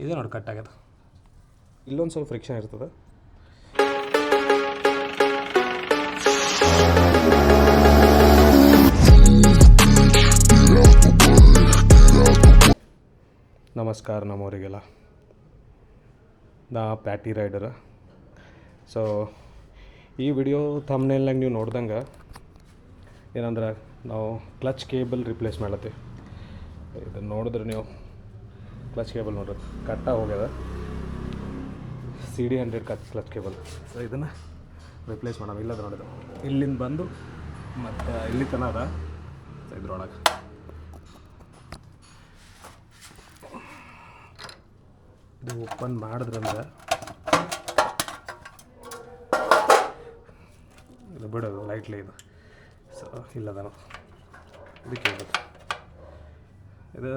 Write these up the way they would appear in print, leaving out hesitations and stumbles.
ಇದೆ ನೋಡಿ ಕಟ್ ಆಗ್ಯದ. ಇಲ್ಲೊಂದು ಸ್ವಲ್ಪ ಫ್ರಿಕ್ಷನ್ ಇರ್ತದೆ. ನಮಸ್ಕಾರ ನಮ್ಮವರಿಗೆಲ್ಲ, ನಾ ಪ್ಯಾಟಿ ರೈಡರ. ಸೊ ಈ ವಿಡಿಯೋ ಥಂಬ್ನೇಲ್ನಾಗ ನೀವು ನೋಡ್ದಂಗೆ ಏನಂದ್ರೆ ನಾವು ಕ್ಲಚ್ ಕೇಬಲ್ ರಿಪ್ಲೇಸ್ ಮಾಡತ್ತೀವಿ. ಇದನ್ನು ನೋಡಿದ್ರೆ ನೀವು ಕ್ಲಚ್ ಕೇಬಲ್ ನೋಡ್ರಿ ಕಟ್ಟಾಗಿ ಹೋಗ್ಯದ, CD100 ಕ್ಲಚ್ ಕೇಬಲ್. ಸೊ ಇದನ್ನು ರಿಪ್ಲೇಸ್ ಮಾಡೋದು. ಇಲ್ಲದ ನೋಡಿದ ಇಲ್ಲಿಂದ ಬಂದು ಮತ್ತು ಇಲ್ಲಿ ತನಕ ಅದ. ಸೊ ಇದ್ರೊಳಗೆ ಇದು ಓಪನ್ ಮಾಡಿದ್ರಂದ್ರೆ ಇದು ಬಿಡೋದು ಲೈಟ್ಲಿ ಇದು. ಸೊ ಇಲ್ಲದ ಇದಕ್ಕೆ ಇದು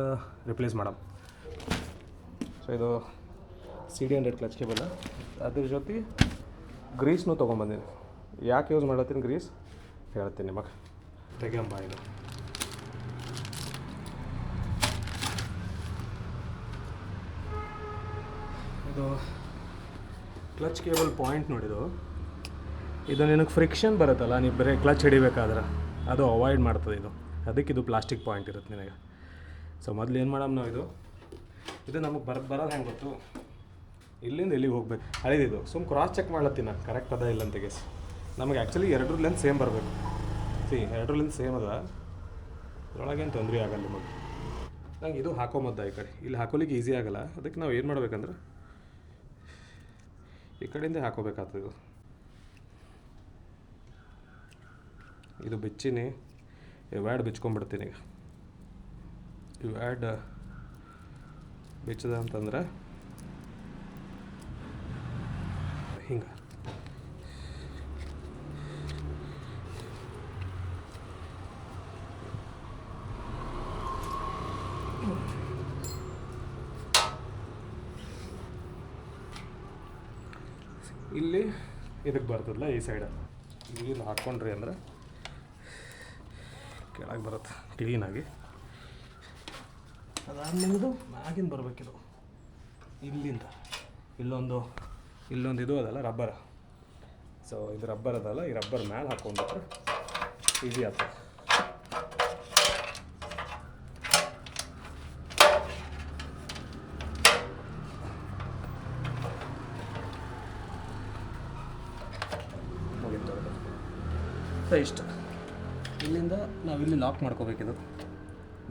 ರಿಪ್ಲೇಸ್ ಮಾಡೋದು. ಸೊ ಇದು CD100 ಕ್ಲಚ್ ಕೇಬಲ್. ಅದ್ರ ಜೊತೆ ಗ್ರೀಸ್ನೂ ತೊಗೊಂಬಂದೀನಿ. ಯಾಕೆ ಯೂಸ್ ಮಾಡತ್ತೀನಿ ಗ್ರೀಸ್ ಹೇಳ್ತೀನಿ ನಿಮಗೆ. ತೆಗೆಂಬ ಇದು ಕ್ಲಚ್ ಕೇಬಲ್ ಪಾಯಿಂಟ್ ನೋಡಿದು. ಇದು ನಿನಗೆ ಫ್ರಿಕ್ಷನ್ ಬರುತ್ತಲ್ಲ, ನೀವು ಬರೀ ಕ್ಲಚ್ ಹಿಡಿಬೇಕಾದ್ರೆ ಅದು ಅವಾಯ್ಡ್ ಮಾಡ್ತದೆ ಇದು. ಅದಕ್ಕೆ ಇದು ಪ್ಲಾಸ್ಟಿಕ್ ಪಾಯಿಂಟ್ ಇರುತ್ತೆ ನಿನಗೆ. ಸೊ ಮೊದಲು ಏನು ಮಾಡಮ್ ನಾವು, ಇದು ನಮಗೆ ಬರೋದು ಹೆಂಗೆ ಗೊತ್ತು, ಇಲ್ಲಿಂದ ಎಲ್ಲಿಗೆ ಹೋಗ್ಬೇಕು ಹಳಿದಿದ್ದು ಕ್ರಾಸ್ ಚೆಕ್ ಮಾಡ್ಲತ್ತೀನಿ ನಾನು ಕರೆಕ್ಟ್ ಅದ ಇಲ್ಲ ಅಂತ ಗೆಸ್. ನಮಗೆ ಆ್ಯಕ್ಚುಲಿ ಎರಡರ ಲೆಂತ್ ಸೇಮ್ ಬರಬೇಕು. ಎರಡರ ಲೆಂತ್ ಸೇಮ್ ಅದ, ಅದರೊಳಗೇನು ತೊಂದರೆ ಆಗಲ್ಲ ನಿಮಗೆ. ನಂಗೆ ಇದು ಹಾಕೊಂಬದ್ದ ಈ ಕಡೆ, ಇಲ್ಲಿ ಹಾಕೋಲಿಕ್ಕೆ ಈಸಿ ಆಗಲ್ಲ. ಅದಕ್ಕೆ ನಾವು ಏನು ಮಾಡ್ಬೇಕಂದ್ರೆ ಈ ಕಡೆಯಿಂದ ಹಾಕೋಬೇಕಾಗ್ತದೆ. ಇದು ಬಿಚ್ಚಿನಿ, ಇವ್ಯಾಡ್ ಬಿಚ್ಕೊಂಡ್ಬಿಡ್ತೀನಿ. ಈಗ ಇವ್ಯಾಡ್ ಬಿಚ್ಚದ ಅಂತಂದ್ರೆ ಹಿಂಗೆ ಇಲ್ಲಿ ಇದಕ್ಕೆ ಬರ್ತದಲ್ಲ ಈ ಸೈಡ್, ಇಲ್ಲಿ ಹಾಕ್ಕೊಂಡ್ರಿ ಅಂದ್ರೆ ಕೆಳಗೆ ಬರುತ್ತೆ ಕ್ಲೀನಾಗಿ. ಅದಾದ್ಮೇಲೆ ಮ್ಯಾಗಿಂದ ಬರಬೇಕಿದು, ಇಲ್ಲಿಂದ ಇಲ್ಲೊಂದು ಇದು ಅದಲ್ಲ ರಬ್ಬರ್. ಸೊ ಇದು ರಬ್ಬರ್ ಅದಲ್ಲ, ಈ ರಬ್ಬರ್ ಮ್ಯಾಲೆ ಹಾಕ್ಕೊಂಡ್ಬಿಟ್ರೆ ಈಸಿ ಆಗ್ತದೆ. ಸೊ ಇಷ್ಟು ಇಲ್ಲಿಂದ ನಾವಿಲ್ಲಿ ಲಾಕ್ ಮಾಡ್ಕೋಬೇಕಿದು.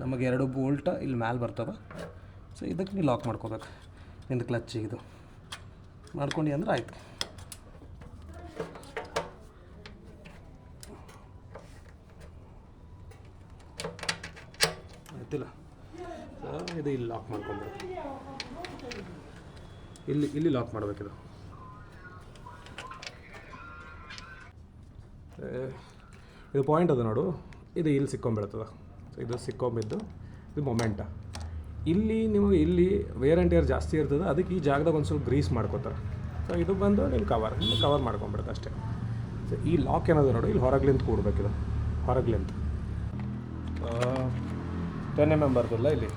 ನಮಗೆ 2 ಬೋಲ್ಟ ಇಲ್ಲಿ ಮ್ಯಾಲೆ ಬರ್ತವೆ. ಸೊ ಇದಕ್ಕೆ ನೀವು ಲಾಕ್ ಮಾಡ್ಕೋಬೇಕು ನಿಂದು ಕ್ಲಚ್ಚಿಗೆ. ಇದು ಮಾಡ್ಕೊಂಡು ಅಂದ್ರೆ ಆಯಿತು. ಆಯ್ತಿಲ್ಲ. ಸೊ ಇದು ಇಲ್ಲಿ ಲಾಕ್ ಮಾಡ್ಕೊಂಡ್ಬಿಡು. ಇಲ್ಲಿ ಲಾಕ್ ಮಾಡಬೇಕಿದು. ಇದು ಪಾಯಿಂಟ್ ಅದ ನೋಡು, ಇದು ಇಲ್ಲಿ ಸಿಕ್ಕೊಂಬಿಡ್ತದೆ. ಸೊ ಇದು ಸಿಕ್ಕೊಂಬಿದ್ದು ಇದು ಮೊಮೆಂಟ. ಇಲ್ಲಿ ನಿಮಗೆ ಇಲ್ಲಿ ವೇರ್ ಆ್ಯಂಡ್ ಟೇರ್ ಜಾಸ್ತಿ ಇರ್ತದೆ, ಅದಕ್ಕೆ ಈ ಜಾಗದಾಗ ಒಂದು ಸ್ವಲ್ಪ ಗ್ರೀಸ್ ಮಾಡ್ಕೋತಾರೆ. ಸೊ ಇದು ಬಂದು ನೀವು ಕವರ್ ಮಾಡ್ಕೊಂಬಿಡುತ್ತೆ ಅಷ್ಟೇ. ಸೊ ಈ ಲಾಕ್ ಏನದ ನೋಡಿ, ಇಲ್ಲಿ ಹೊರಗ್ಲಿಂತ ಕೂಡಬೇಕಿದು, ಹೊರಗ್ಲಿಂತ 10 mm ಬರ್ತದಲ್ಲ ಇಲ್ಲಿ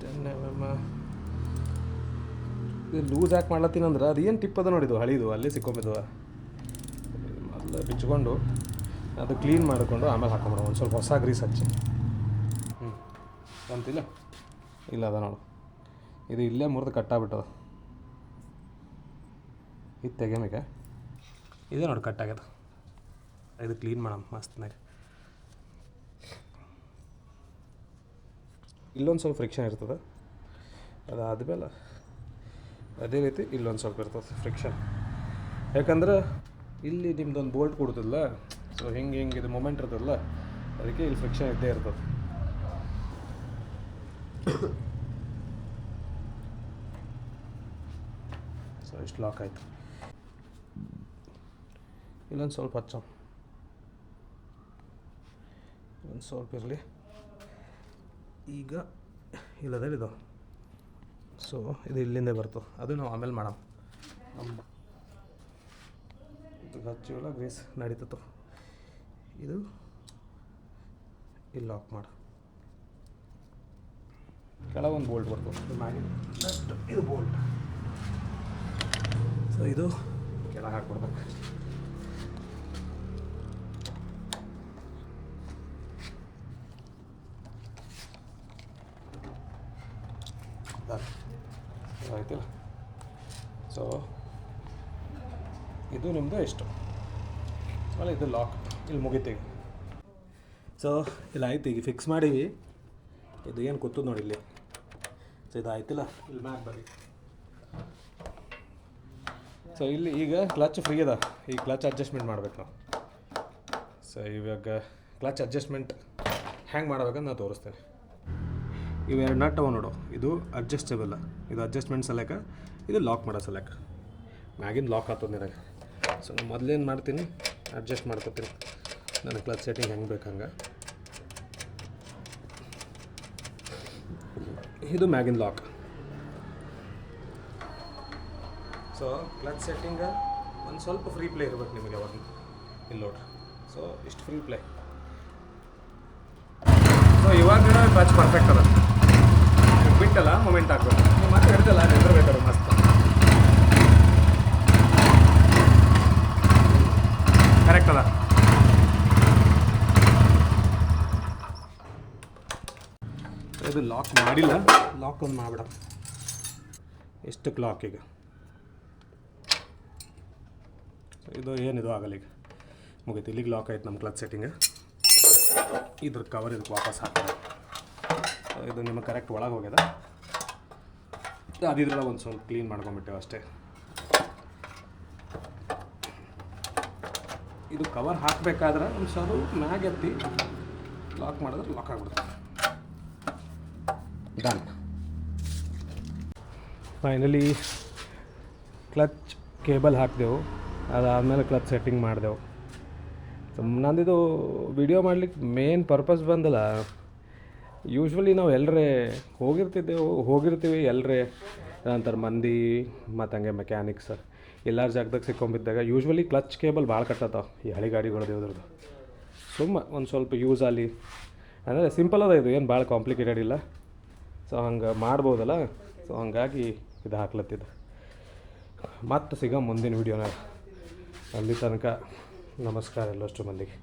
10 mm. ಇದು ಲೂಸ್ ಯಾಕೆ ಮಾಡ್ಲತ್ತೀನಿ ಅಂದ್ರೆ ಅದು ಏನು ಟಿಪ್ ಅದ ನೋಡಿದ್ದು ಹಳಿದು ಅಲ್ಲೇ ಸಿಕ್ಕೊಂಬಿದ್ದವ. ಅಲ್ಲ ಬಿಚ್ಕೊಂಡು ಅದು ಕ್ಲೀನ್ ಮಾಡಿಕೊಂಡು ಆಮೇಲೆ ಹಾಕೊಂಬಿಡೋ ಒಂದು ಸ್ವಲ್ಪ ಹೊಸ ಗ್ರೀಸ್ ಹಚ್ಚಿ. ಅಂತಿಲ್ಲ ಇಲ್ಲ ಅದ ನೋಡು, ಇದು ಇಲ್ಲೇ ಮುರಿದು ಕಟ್ಟಾಗ್ಬಿಟ್ಟದ. ಇದು ತೆಗೆಮೇಕೆ ಇದೆ ನೋಡಿ ಕಟ್ಟಾಗ್ಯದ. ಇದು ಕ್ಲೀನ್ ಮಾಡಮ್ ಮಸ್ತ್ನಾಗ. ಇಲ್ಲೊಂದು ಸ್ವಲ್ಪ ಫ್ರಿಕ್ಷನ್ ಇರ್ತದೆ, ಅದಾದಮೇಲೆ ಅದೇ ರೀತಿ ಇಲ್ಲೊಂದು ಸ್ವಲ್ಪ ಇರ್ತದೆ ಫ್ರಿಕ್ಷನ್. ಯಾಕಂದ್ರೆ ಇಲ್ಲಿ ನಿಮ್ದೊಂದು ಬೋಲ್ಟ್ ಕೊಡ್ತದಲ್ಲ, ಸೊ ಹಿಂಗೆ ಇದು ಮೊಮೆಂಟ್ ಇರ್ತದಲ್ಲ, ಅದಕ್ಕೆ ಇಲ್ಲಿ ಫ್ರಿಕ್ಷನ್ ಇದ್ದೇ ಇರ್ತದೆ. ಸೊ ಇಷ್ಟು ಲಾಕ್ ಆಯಿತು. ಇಲ್ಲೊಂದು ಸ್ವಲ್ಪ ಹಚ್ಚೋ, ಒಂದು ಸ್ವಲ್ಪ ಇರಲಿ. ಈಗ ಇಲ್ಲದಿದು ಸೊ ಇದು ಇಲ್ಲಿಂದ ಬರ್ತದೆ, ಅದು ನಾವು ಆಮೇಲೆ ಮಾಡೋಣ. ಇದು ಹಚ್ಚಿವಲ್ಲ ಗ್ರೀಸ್ ನಡೀತತ್ತು. ಇದು ಇಲ್ಲಿ ಲಾಕ್ ಮಾಡು. ಕೆಳಗೊಂದು ಬೋಲ್ಟ್ ಬರ್ತದೆ, ಇದು ಮ್ಯಾಗಿನ ನಟ್, ಇದು ಬೋಲ್ಟ್. ಸೊ ಇದು ಕೆಳಗೆ ಹಾಕ್ಬಿಡ್ಬೇಕು. ಆಯ್ತಿಲ್ಲ. ಸೊ ಇದು ನಿಮ್ಮದು ಎಷ್ಟು ಅಲ್ಲ, ಇದು ಲಾಕ್ ಇಲ್ಲಿ ಮುಗಿತೀವಿ. ಸೊ ಇಲ್ಲ ಆಯ್ತು, ಈಗ ಫಿಕ್ಸ್ ಮಾಡೀವಿ. ಇದು ಏನು ಕೂತದ ನೋಡಿ ಇಲ್ಲಿ. ಸೊ ಇದು ಆಯ್ತಿಲ್ಲ, ಇಲ್ಲಿ ಮ್ಯಾಕ್ ಬರ್ರಿ. ಸೊ ಇಲ್ಲಿ ಈಗ ಕ್ಲಚ್ ಫ್ರೀ ಅದ, ಈ ಕ್ಲಚ್ ಅಡ್ಜಸ್ಟ್ಮೆಂಟ್ ಮಾಡ್ಬೇಕು ನಾವು. ಸೊ ಇವಾಗ ಕ್ಲಚ್ ಅಡ್ಜಸ್ಟ್ಮೆಂಟ್ ಹ್ಯಾಂಗೆ ಮಾಡ್ಬೇಕಂತ ನಾನು ತೋರಿಸ್ತೇನೆ. ಇವೆರಡು ನಟ್ ಅವ ನೋಡು, ಇದು ಅಡ್ಜಸ್ಟಬಲ್, ಇದು ಅಡ್ಜಸ್ಟ್ಮೆಂಟ್ ಸಲಕ, ಇದು ಲಾಕ್ ಮಾಡೋ ಸಲಕ. ಮ್ಯಾಗಿನ ಲಾಕ್ ಆಗ್ತದೆ ನಿನಗೆ. ಸೊ ನಾನು ಮೊದಲೇನು ಮಾಡ್ತೀನಿ, ಅಡ್ಜಸ್ಟ್ ಮಾಡ್ಕೊತೀನಿ ನನಗೆ ಕ್ಲಚ್ ಸೆಟ್ಟಿಂಗ್ ಹೆಂಗೆ ಬೇಕು ಹಂಗೆ. ಇದು ಮ್ಯಾಗಿನ ಲಾಕ್. ಸೊ ಕ್ಲಚ್ ಸೆಟ್ಟಿಂಗ ಒಂದು ಸ್ವಲ್ಪ ಫ್ರೀ ಪ್ಲೇ ಇರ್ಬೇಕು ನಿಮಗೆ ಅವಾಗ. ಇಲ್ಲಿ ನೋಡ್ರಿ, ಸೊ ಇಷ್ಟು ಫ್ರೀ ಪ್ಲೇ. ಸೊ ಇವಾಗ ಕ್ಲಚ್ ಪರ್ಫೆಕ್ಟ್ ಅದ, ಬಿಟ್ಟಲ್ಲ ಮೊಮೆಂಟ್ ಹಾಕ್ಬೇಕು. ನೀವು ಮತ್ತೆ ಹಿಡ್ದಲ್ಲ ನಿಂದಿರ್ಬೇಕಾದ್ರೆ ಮಸ್ತ್. ಕರೆಕ್ಟ್ ಅದ. ಇದು ಲಾಕ್ ಮಾಡಿಲ್ಲ, ಲಾಕ್ ಒಂದು ಮಾಡ್ಬಿಡ. ಎಷ್ಟಕ್ಕೆ ಲಾಕ್ ಈಗ? ಇದು ಏನಿದು ಆಗಲ್ಲ, ಈಗ ಮುಗೀತು. ಇಲ್ಲಿಗೆ ಲಾಕ್ ಆಯ್ತು ನಮ್ಮ ಕ್ಲಚ್ ಸೆಟ್ಟಿಂಗ್. ಇದ್ರ ಕವರ್ ಇದಕ್ಕೆ ವಾಪಸ್ ಹಾಕೋದು. ಇದು ನಿಮಗೆ ಕರೆಕ್ಟ್ ಒಳಗೆ ಹೋಗ್ಯದ. ಅದಿದ್ರೊಳಗೆ ಒಂದು ಸ್ವಲ್ಪ ಕ್ಲೀನ್ ಮಾಡ್ಕೊಂಬಿಟ್ಟೆವು ಅಷ್ಟೇ. ಇದು ಕವರ್ ಹಾಕಬೇಕಾದ್ರೆ ಒಂದು ಸ್ವಲ್ಪ ಮ್ಯಾಗ್ ಎತ್ತಿ ಲಾಕ್ ಮಾಡಿದ್ರೆ ಲಾಕ್ ಆಗಿಬಿಡುತ್ತೆ. ಡನ್. ಫೈನಲಿ ಕ್ಲಚ್ ಕೇಬಲ್ ಹಾಕಿದೆವು, ಅದಾದಮೇಲೆ ಕ್ಲಚ್ ಸೆಟ್ಟಿಂಗ್ ಮಾಡಿದೆವು. ನಂದಿದು ವಿಡಿಯೋ ಮಾಡ್ಲಿಕ್ಕೆ ಮೇನ್ ಪರ್ಪಸ್ ಬಂದಲ್ಲ, ಯೂಶ್ವಲಿ ನಾವು ಎಲ್ಲರೇ ಹೋಗಿರ್ತೀವಿ ಎಲ್ಲರೇ ನಂತರ ಮಂದಿ ಮತ್ತು ಹಂಗೆ ಮೆಕ್ಯಾನಿಕ್ಸ್ ಎಲ್ಲರ ಜಾಗದಾಗ ಸಿಕ್ಕೊಂಬಿದ್ದಾಗ ಯೂಶ್ವಲಿ ಕ್ಲಚ್ ಕೇಬಲ್ ಭಾಳ ಕಟ್ಟತ್ತಾವ ಈ ಹಳೆ ಗಾಡಿಗಳದ್ದು ಇದ್ರದ್ದು. ಒಂದು ಸ್ವಲ್ಪ ಯೂಸ್ ಆಗಲಿ ಅಂದರೆ ಸಿಂಪಲ್ ಅದ, ಇದು ಏನು ಭಾಳ ಕಾಂಪ್ಲಿಕೇಟೆಡ್ ಇಲ್ಲ. ಸೊ ಹಂಗೆ ಮಾಡ್ಬೋದಲ್ಲ. ಸೊ ಹಂಗಾಗಿ ಇದು ಹಾಕ್ಲತ್ತಿದ್ದು. ಮತ್ತೆ ಸಿಗ ಮುಂದಿನ ವೀಡಿಯೋನಾಗ. ಅಲ್ಲಿ ತನಕ ನಮಸ್ಕಾರ ಎಲ್ಲಷ್ಟು ಮಂದಿಗೆ.